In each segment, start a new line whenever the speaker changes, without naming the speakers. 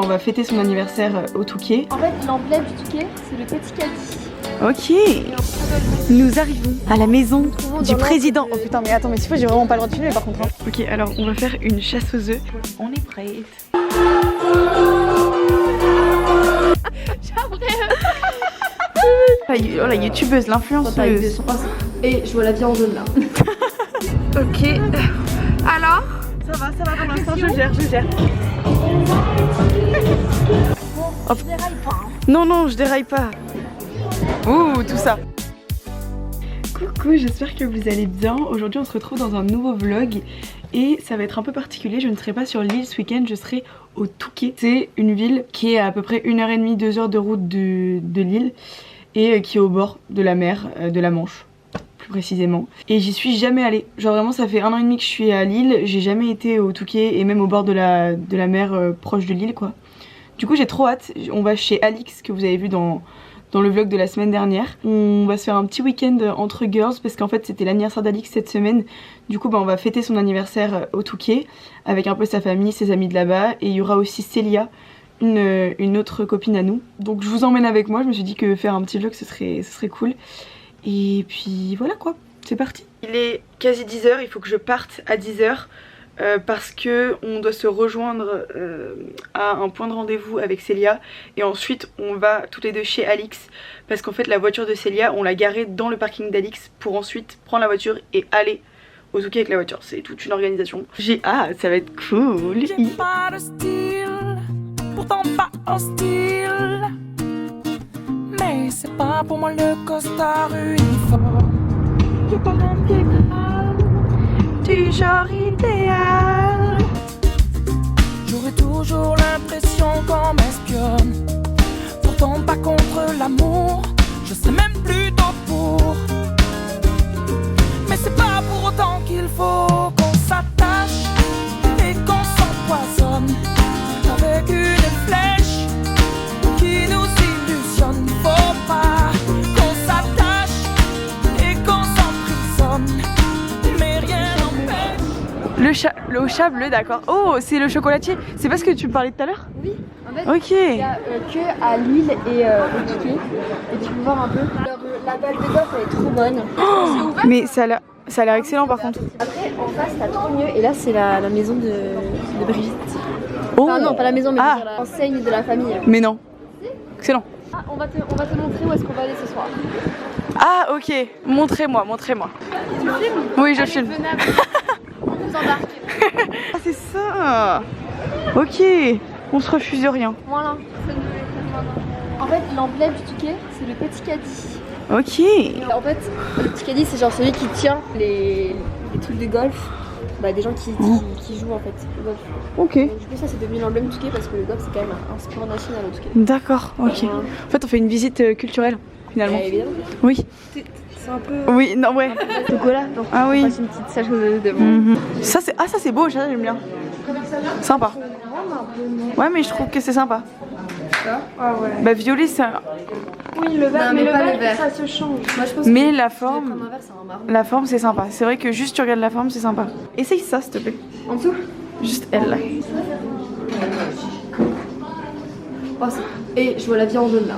On va fêter son anniversaire au Touquet.
En fait, l'emblème du Touquet, c'est le petit caddie.
Ok. Nous arrivons à la maison du président. Oh putain, mais attends, mais si j'ai vraiment pas le droit de filmer par contre. Hein. Ok, alors on va faire une chasse aux œufs. On est prête. Oh la youtubeuse, l'influenceuse.
Et je vois la vie en jaune là.
Ok. Alors? Ça va pour l'instant, je gère.
Bon, je déraille pas. Hein.
Non, je déraille pas. Ouh, tout ça. Coucou, j'espère que vous allez bien. Aujourd'hui, on se retrouve dans un nouveau vlog et ça va être un peu particulier. Je ne serai pas sur l'île ce week-end, je serai au Touquet. C'est une ville qui est à peu près 1h30, 2 heures de route de l'île et qui est au bord de la mer, de la Manche. Précisément, et j'y suis jamais allée, genre vraiment ça fait 1 an et demi que je suis à Lille, j'ai jamais été au Touquet et même au bord de la mer proche de l'île quoi. Du coup j'ai trop hâte, on va chez Alix que vous avez vu dans le vlog de la semaine dernière. On va se faire un petit week-end entre girls parce qu'en fait c'était l'anniversaire d'Alix cette semaine. Du coup on va fêter son anniversaire au Touquet avec un peu sa famille, ses amis de là-bas, et il y aura aussi Célia, une autre copine à nous. Donc je vous emmène avec moi, je me suis dit que faire un petit vlog ce serait cool. Et puis voilà quoi, c'est parti. Il est quasi 10 h, il faut que je parte à 10 h parce que on doit se rejoindre à un point de rendez-vous avec Célia. Et ensuite on va toutes les deux chez Alix parce qu'en fait la voiture de Célia on l'a garée dans le parking d'Alix pour ensuite prendre la voiture et aller au Touquet avec la voiture. C'est toute une organisation. J'ai hâte, ça va être cool.
J'ai pas de style, pourtant pas hostile. Mais c'est pas pour moi le costard uniforme.
J'ai pas l'intégral du genre idéal.
J'aurais toujours l'impression qu'on m'espionne. Pourtant pas contre l'amour, je sais même plutôt pour. Mais c'est pas pour autant qu'il faut qu'on s'attache et qu'on s'empoisonne avec une flèche qui nous illusionne. Faut pas qu'on s'attache et qu'on s'emprisonne, mais rien n'empêche.
Le chat bleu, d'accord. Oh, c'est le chocolatier. C'est pas ce que tu parlais tout à l'heure?
Oui, en fait,
ok.
Il y a que à Lille et au Touquet. Et tu peux voir un peu. Alors, la balle de golf elle est trop bonne.
Oh, mais ça a l'air excellent par contre.
Après, en face, t'as trop mieux. Et là, c'est la maison de Brigitte.
Oh.
Enfin, non, pas la maison, mais l'enseigne de la famille.
Mais non. Excellent.
Ah, on va te montrer où est-ce qu'on va aller ce soir.
Ah, ok. Montrez-moi.
Tu filmes?
Oui, je
Allez,
filme.
On vous embarque.
Ah, c'est ça. Ok. On se refuse de rien.
Voilà. En fait, l'emblème du Touquet, c'est le petit caddie.
Ok.
Et en fait, le petit caddie, c'est genre celui qui tient les trucs de golf. Bah, des gens qui jouent en fait au golf.
Ok.
Donc, du coup, ça c'est devenu l'emblème du Touquet parce que le golf c'est quand même un sport national au Touquet.
D'accord, ok. En fait, on fait une visite culturelle finalement.
Évidemment.
Oui.
C'est un peu.
Oui, non, ouais.
Chocolat. Donc,
Ah oui.
on passe une petite sage devant.
Ça c'est beau, ça j'aime bien. Sympa. Ouais, mais je trouve que c'est sympa.
Ah ouais.
Bah violet c'est.
Oui, le vert, mais le vert, ça se change. Moi, je pense
mais
que
la
si tu
forme.
veux prendre un verre, c'est un marron.
La forme c'est sympa. C'est vrai que juste tu regardes la forme, c'est sympa. Essaye ça s'il te plaît.
En dessous.
Juste elle là.
Oh, et je vois la vie en jaune là.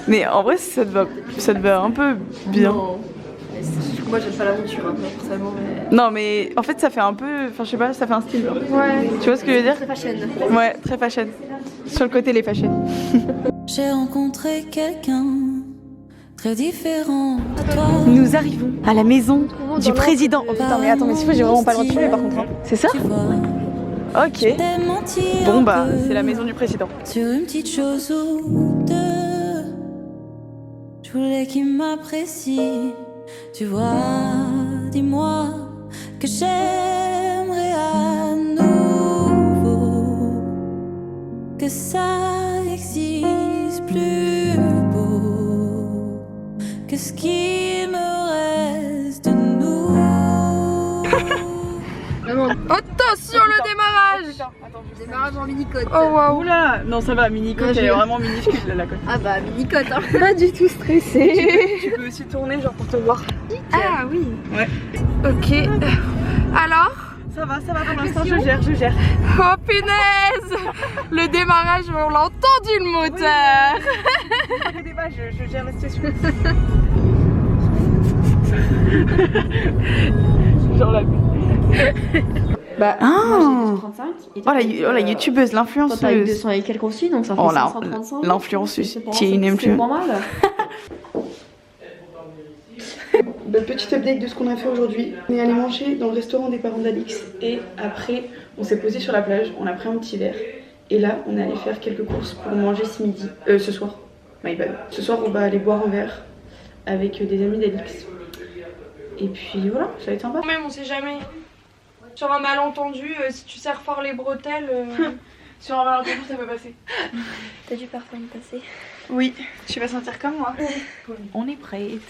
Mais en vrai ça te va un peu bien.
Non. Moi j'aime pas la mouture hein, personnellement.
Non mais en fait ça fait un peu, enfin je sais pas, ça fait un style.
Ouais.
Tu vois ce que je veux dire?
Très fashion.
Ouais, très fashion. Sur le côté les fashion.
J'ai rencontré quelqu'un très différent de toi.
Nous arrivons à la maison du président.
Oh,
putain mais attends, mais si j'ai vraiment pas le droit de filmer par contre. Hein. C'est ça?
Tu vois,
Ok.
t'es menti
Bon
un
bah
peu
c'est la maison du président.
sur une petite chose ou deux. Je voulais qu'il m'apprécie. Tu vois, dis-moi que j'aimerais à nouveau que ça existe plus beau que ce qui me reste de nous.
Vraiment. Attention le démarrage. Démarrage en mini-côte.
Oh waouh là. Non ça va, mini-côte, elle est vraiment minuscule là, la côte.
Ah bah mini-côte hein. Pas du tout stressée.
Tu peux aussi tourner genre pour te voir.
Ah oui.
Ouais.
Ok. Alors
Ça va pour l'instant, je gère.
Oh punaise. Le démarrage, on l'a entendu le moteur.
Oui, pas, je gère la situation. Genre la
Bah, moi j'ai 235. Et toi,
oh la youtubeuse,
toi, t'as
l'influenceuse.
200 et quelques aussi, donc ça fait
Oh là,
535.
l'influenceuse.
C'est
Qui est une influence.
pas mal.
Petit update de ce qu'on a fait aujourd'hui. On est allé manger dans le restaurant des parents d'Alix et après on s'est posé sur la plage, on a pris un petit verre et là on est allé faire quelques courses pour manger ce soir. My bad. Ce soir on va aller boire un verre avec des amis d'Alix. Et puis voilà, ça va être sympa.
Quand même, on sait jamais. Sur un malentendu, si tu serres fort les bretelles,
Sur un malentendu ça peut passer.
T'as dû parfois me passer.
Oui, tu vas sentir comme moi. On est prête.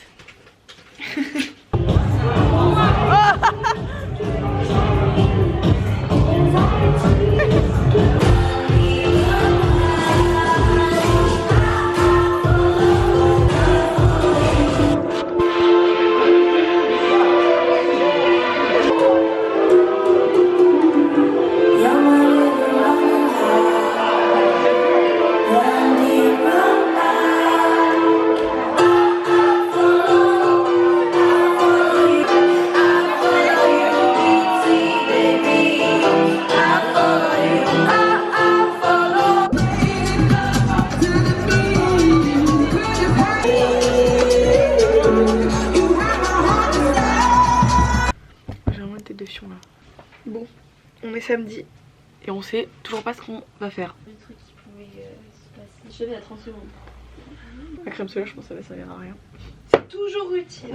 On est samedi et on sait toujours pas ce qu'on va faire.
Le truc qui pouvait se passer. Je vais à 30 secondes.
La crème solaire, je pense que ça va servir à rien.
c'est toujours utile.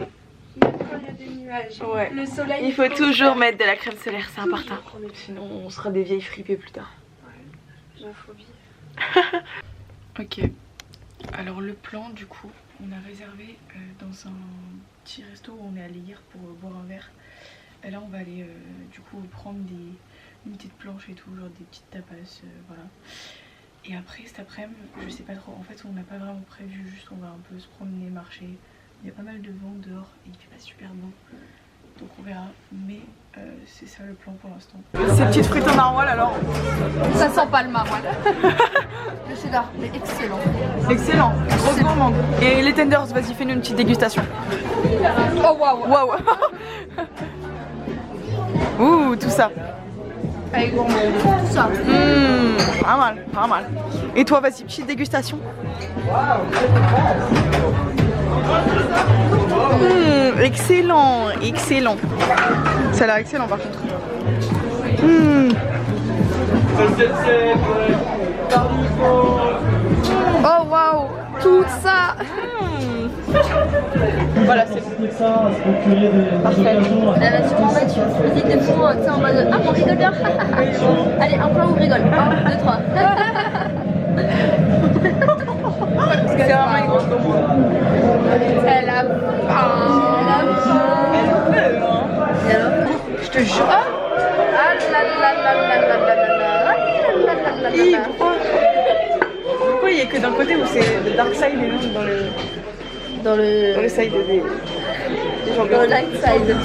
Même quand il y a des nuages.
Ouais.
Le soleil.
Il faut toujours mettre de la crème solaire, c'est important. Sinon, on sera des vieilles fripées plus tard.
J'ai la phobie.
Ok. Alors le plan, du coup, on a réservé dans un petit resto où on est allé hier pour boire un verre. Et là, on va aller du coup prendre une petite planche et tout, genre des petites tapas, voilà. Et après cet après-midi, je sais pas trop, en fait on n'a pas vraiment prévu, juste on va un peu se promener, marcher. Il y a pas mal de vent dehors et il fait pas super beau, donc on verra, mais c'est ça le plan pour l'instant. Ces petites frites en maroilles alors.
Ça sent pas le maroilles. Le cheddar, mais excellent.
Excellent, grosse gourmande. Et les tenders, vas-y fais-nous une petite dégustation.
Oh waouh.
Waouh. Ouh, tout ça.
Allez, gourmand. Tout ça.
Pas mal, pas mal. Et toi, vas-y, petite dégustation. Excellent, excellent. Ça a l'air excellent par contre.
Oh waouh. Tout ça.
Voilà, c'est
Parfait. Elle va sûrement mettre une musique de fond, tu sais, en mode ah, on rigole bien. Allez, un point où on rigole. 1, 2, 3.
c'est vraiment une grosse gourmande.
Elle a faim. Elle a faim.
Je te jure.
Ah la la la la la la la la la.
Pourquoi il n'y a que d'un côté où c'est le dark side et non dans le side des gens
Dans le light side.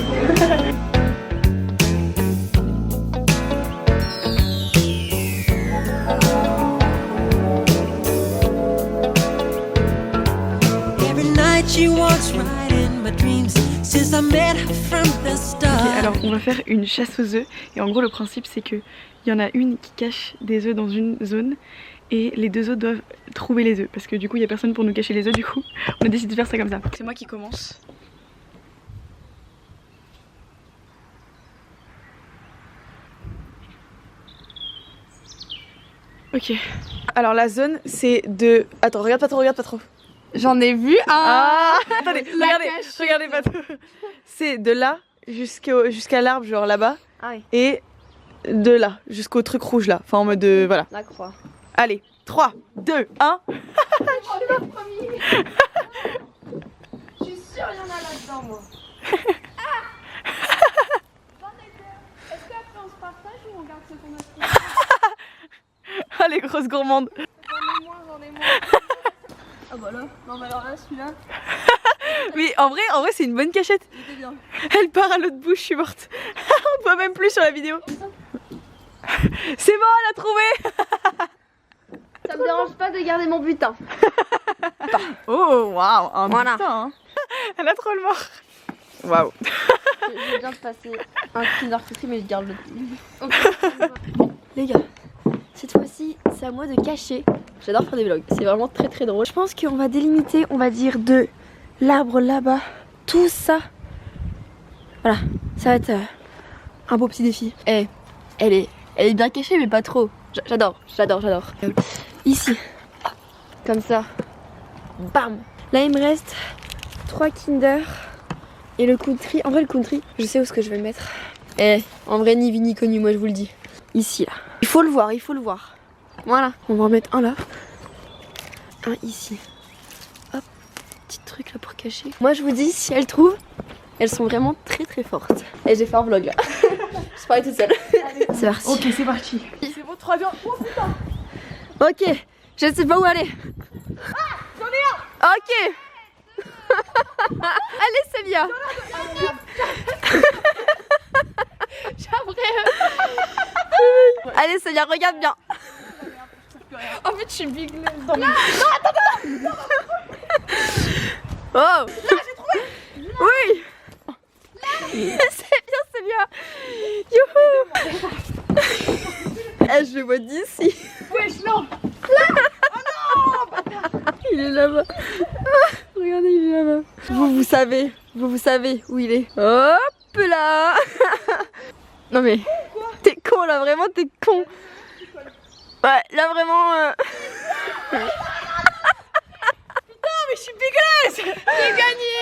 Every night she walks right in my dreams since I met her from the start.
Ok, alors on va faire une chasse aux œufs et en gros le principe c'est que il y en a une qui cache des œufs dans une zone et les deux autres doivent trouver les œufs parce que du coup il n'y a personne pour nous cacher les œufs, du coup on a décidé de faire ça comme ça. C'est moi qui commence. Ok, alors la zone c'est de... Attends, regarde pas trop.
J'en ai vu un.
Ah attendez,
La
regardez pas trop. C'est de là jusqu'à l'arbre genre là-bas.
Ah oui.
Et de là jusqu'au truc rouge là, enfin en mode voilà.
La croix.
Allez, 3, 2, 1.
Je suis sûre il y en a là-dedans, moi. Est-ce qu'après on se partage ou on garde ce qu'on a pris?
Ah les grosses gourmandes.
J'en ai moins.
Ah bah là. Non mais alors là celui-là.
Mais en vrai c'est une bonne cachette.
Il était bien.
Elle part à l'autre bout, je suis morte. voit même plus sur la vidéo. C'est bon, elle a trouvé.
Ça me dérange pas de garder mon butin.
Oh waouh, un
Voilà.
butin, hein. Elle a trop le mort. Waouh.
Je viens de passer un Kinder Cookie mais je garde le Bon les gars, cette fois-ci c'est à moi de cacher. J'adore faire des vlogs, c'est vraiment très très drôle. Je pense qu'on va délimiter, on va dire de l'arbre là-bas, tout ça. Voilà, ça va être un beau petit défi. Et elle est bien cachée mais pas trop. J'adore. Ici, comme ça, bam. Là il me reste 3 Kinder et le country. En vrai le country, je sais où ce que je vais mettre. En vrai ni vu ni connu, moi je vous le dis. Ici là. Il faut le voir. Voilà. On va en mettre un là. Un ici. Hop, petit truc là pour cacher. Moi je vous dis, si elles trouvent, elles sont vraiment très très fortes. Et j'ai fait un vlog là. Je parlais toute seule. C'est parti.
Ok, c'est parti. C'est bon, 3 viandes. Oh putain.
Ok, je sais pas où aller. Ah, j'en ai un. Ok. Allez Célia. Allez Célia, regarde bien.
En fait, je suis big dans
Oh. Là j'ai trouvé. Oui. C'est bien Célia. Youhou. Je le vois d'ici.
Wesh, non.
Il est là-bas. Regardez, il est là-bas. Vous savez où il est. Hop là. Non mais, t'es con là, vraiment t'es con. Ouais, là vraiment...
Putain, mais je suis dégueulasse. J'ai gagné.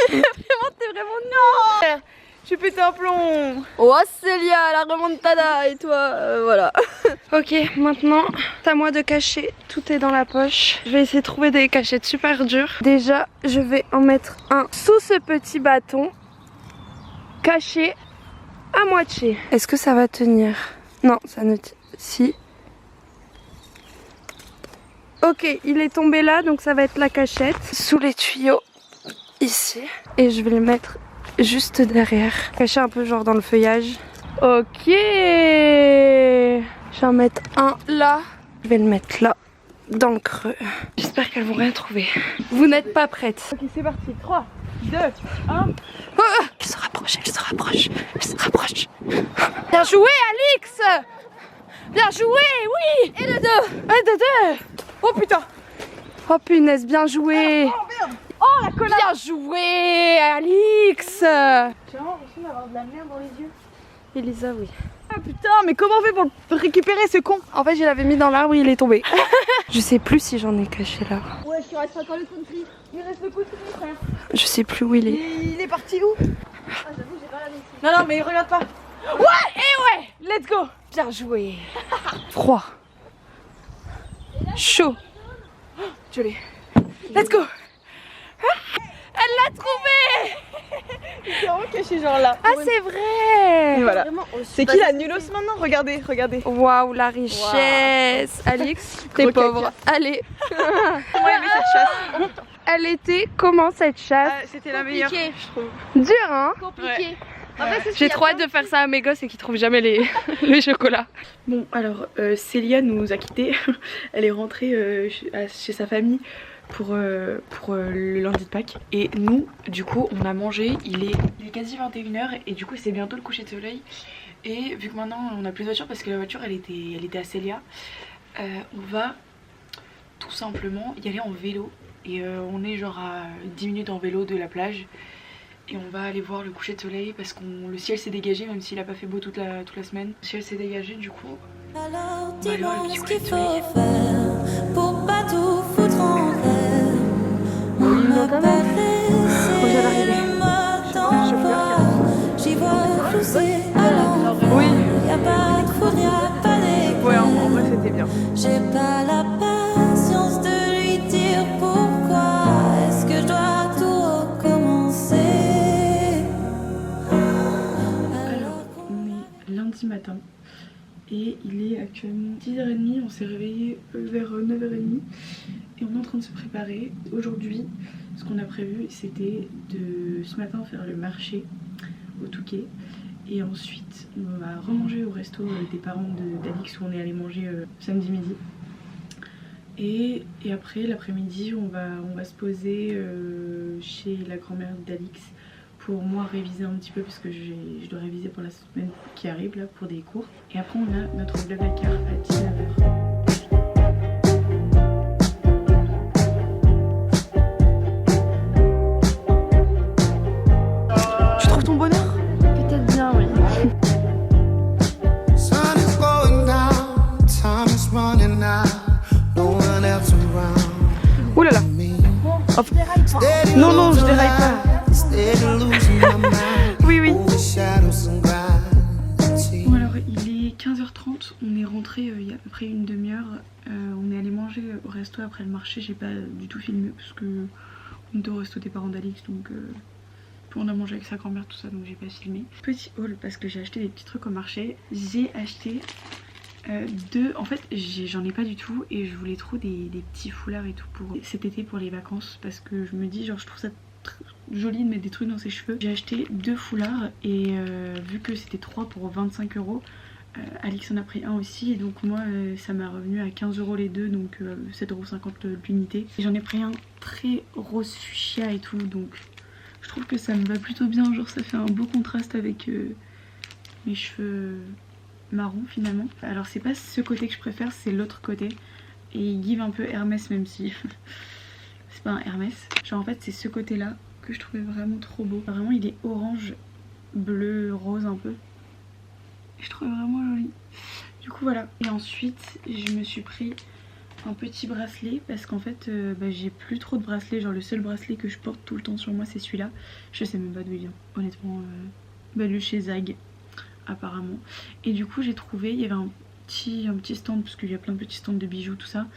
Vraiment, t'es vraiment nul.
Je vais péter un plomb.
Oh Célia, la remontada. Et toi, voilà.
Ok, maintenant, c'est à moi de cacher. Tout est dans la poche. Je vais essayer de trouver des cachettes super dures. Déjà, je vais en mettre un sous ce petit bâton. Caché à moitié. Est-ce que ça va tenir? Non, ça ne tient. Si. Ok, il est tombé là, donc ça va être la cachette. Sous les tuyaux, ici. Et je vais le mettre juste derrière. Caché un peu genre dans le feuillage. Ok. Je vais en mettre un là. Je vais le mettre là, dans le creux. J'espère qu'elles vont rien trouver. Vous n'êtes pas prêtes. Ok, c'est parti. 3, 2, 1. Oh, elle se rapproche, elle se rapproche. Elle se rapproche. Bien joué, Alix. Bien joué, oui. Et de deux. Et de deux. Oh putain. Oh punaise, bien joué. Oh merde. Oh la connasse. Bien joué, Alix. J'ai vraiment l'impression d'avoir de la merde dans les yeux. Elisa, oui. Ah putain, mais comment on fait pour le récupérer ce con? En fait, je l'avais mis dans l'arbre, il est tombé. Je sais plus si j'en ai caché là.
Ouais, il reste encore le country. Il reste le country, frère.
Je sais plus où il est.
Il est parti où? Ah, j'avoue, j'ai pas regardé ici.
Non, non, mais regarde pas. Ouais, et ouais, let's go. Bien joué. Froid. Chaud. Je l'ai. Let's go. Elle l'a trouvé. Il s'est vraiment caché genre là. Ah, c'est vrai. Et voilà. C'est qui la nulos maintenant? Regardez, regardez. Waouh, la richesse. Wow. Alix, t'es pauvre. Allez. Comment aimé cette chasse? Elle était comment cette chasse? C'était la meilleure, je trouve. Dur, hein?
Compliqué.
Ouais.
En fait,
j'ai trop hâte de faire ça à mes gosses et qu'ils trouvent jamais les chocolats. Bon, alors Célia nous a quittés. Elle est rentrée chez sa famille pour le lundi de Pâques. Et nous, du coup, on a mangé. Il est quasi 21 h et du coup, c'est bientôt le coucher de soleil. Et vu que maintenant, on n'a plus de voiture parce que la voiture, elle était à Célia, on va tout simplement y aller en vélo. Et on est genre à 10 minutes en vélo de la plage. Et on va aller voir le coucher de soleil parce que le ciel s'est dégagé, même s'il a pas fait beau toute la semaine. Le ciel s'est dégagé, du coup.
Alors
On va aller voir le
dis-moi
petit
ce
coucher
qu'il
de
faut
soleil.
faire pour pas tout foutre en l'air. On m'appelle le mode d'emploi. J'y vois flousser à l'envers.
Oui.
Y'a pas de foudre, y'a pas d'éclat.
Ouais, en vrai c'était bien.
J'ai pas la patience de lui dire pourquoi est-ce que je dois tout recommencer.
Alors, on est lundi matin et il est actuellement 10h30. On s'est réveillé vers 9h30 et on est en train de se préparer. Aujourd'hui, ce qu'on a prévu, c'était de ce matin faire le marché au Touquet Et ensuite on va remanger au resto des parents d'Alix où on est allé manger samedi midi. Et après l'après-midi on va se poser chez la grand-mère d'Alix pour moi réviser un petit peu parce que je dois réviser pour la semaine qui arrive là pour des cours. Et après on a notre Blablacar à 19h. Tu trouves ton bonheur?
Peut-être bien, oui.
Sun is going down, time is running out, no one else around
Ouh là là.
me.
Non non, je déraille pas.
Steady losing my mind.
Oui oui.
Over shadows and gravity.
Bon alors il est 15h30, on est rentré il y a à peu près une demi-heure. On est allé manger au resto après le marché, j'ai pas du tout filmé parce que on était au resto des parents d'Alix donc on a mangé avec sa grand-mère tout ça donc j'ai pas filmé. Petit haul parce que j'ai acheté des petits trucs au marché. J'ai acheté deux, en fait j'en ai pas du tout et je voulais trop des petits foulards et tout pour cet été pour les vacances parce que je me dis genre je trouve ça joli de mettre des trucs dans ses cheveux. J'ai acheté deux foulards et vu que c'était 3 pour 25 €, Alix en a pris un aussi et donc moi ça m'a revenu à 15 € les deux donc 7,50 € l'unité. J'en ai pris un très rose fuchsia et tout donc je trouve que ça me va plutôt bien, genre ça fait un beau contraste avec mes cheveux marron finalement. Alors c'est pas ce côté que je préfère, c'est l'autre côté et il give un peu Hermès même si c'est pas un Hermès. Genre en fait c'est ce côté là que je trouvais vraiment trop beau. Vraiment il est orange, bleu, rose un peu. Et je trouvais vraiment joli. Du coup voilà. Et ensuite je me suis pris un petit bracelet parce qu'en fait j'ai plus trop de bracelets. Genre le seul bracelet que je porte tout le temps sur moi c'est celui-là. Je sais même pas d'où il vient honnêtement. Le chez Zag apparemment. Et du coup j'ai trouvé, il y avait un petit stand parce qu'il y a plein de petits stands de bijoux tout ça.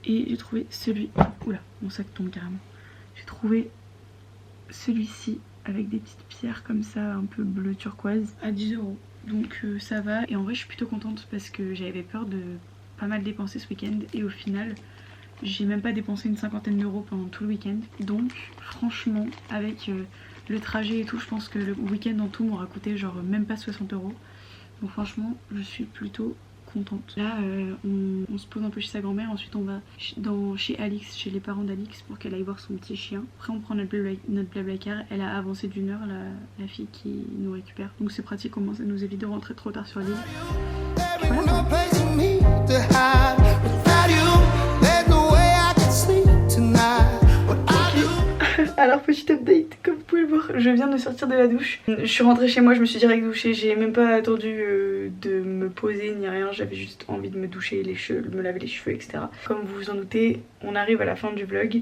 Et j'ai trouvé celui, oula mon sac tombe carrément. J'ai trouvé celui-ci avec des petites pierres comme ça un peu bleu turquoise à 10 €. Donc ça va et en vrai je suis plutôt contente parce que j'avais peur de pas mal dépenser ce week-end et au final j'ai même pas dépensé une cinquantaine d'euros pendant tout le week-end. Donc franchement avec le trajet et tout je pense que le week-end en tout m'aura coûté genre même pas 60 €. Donc franchement je suis plutôt contente. Là on se pose un peu chez sa grand-mère, ensuite on va chez Alix, chez les parents d'Alix pour qu'elle aille voir son petit chien. Après on prend notre Blablacar, elle a avancé d'1 heure la fille qui nous récupère. Donc c'est pratique, au moins ça nous évite de rentrer trop tard sur l'île. Voilà. Alors petit update, comme vous pouvez le voir, je viens de sortir de la douche. Je suis rentrée chez moi, je me suis direct douchée, j'ai même pas attendu de me poser ni rien, j'avais juste envie de me doucher les cheveux, me laver les cheveux, etc. Comme vous vous en doutez, on arrive à la fin du vlog.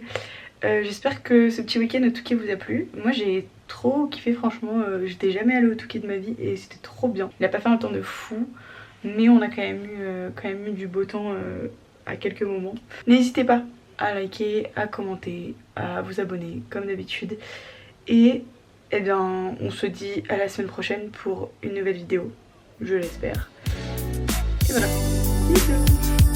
J'espère que ce petit week-end au Touquet vous a plu. Moi j'ai trop kiffé franchement, j'étais jamais allée au Touquet de ma vie et c'était trop bien. Il a pas fait un temps de fou, mais on a quand même eu du beau temps à quelques moments. N'hésitez pas à liker, à commenter, à vous abonner comme d'habitude. Et eh bien on se dit à la semaine prochaine pour une nouvelle vidéo, je l'espère. Et voilà. Bisous.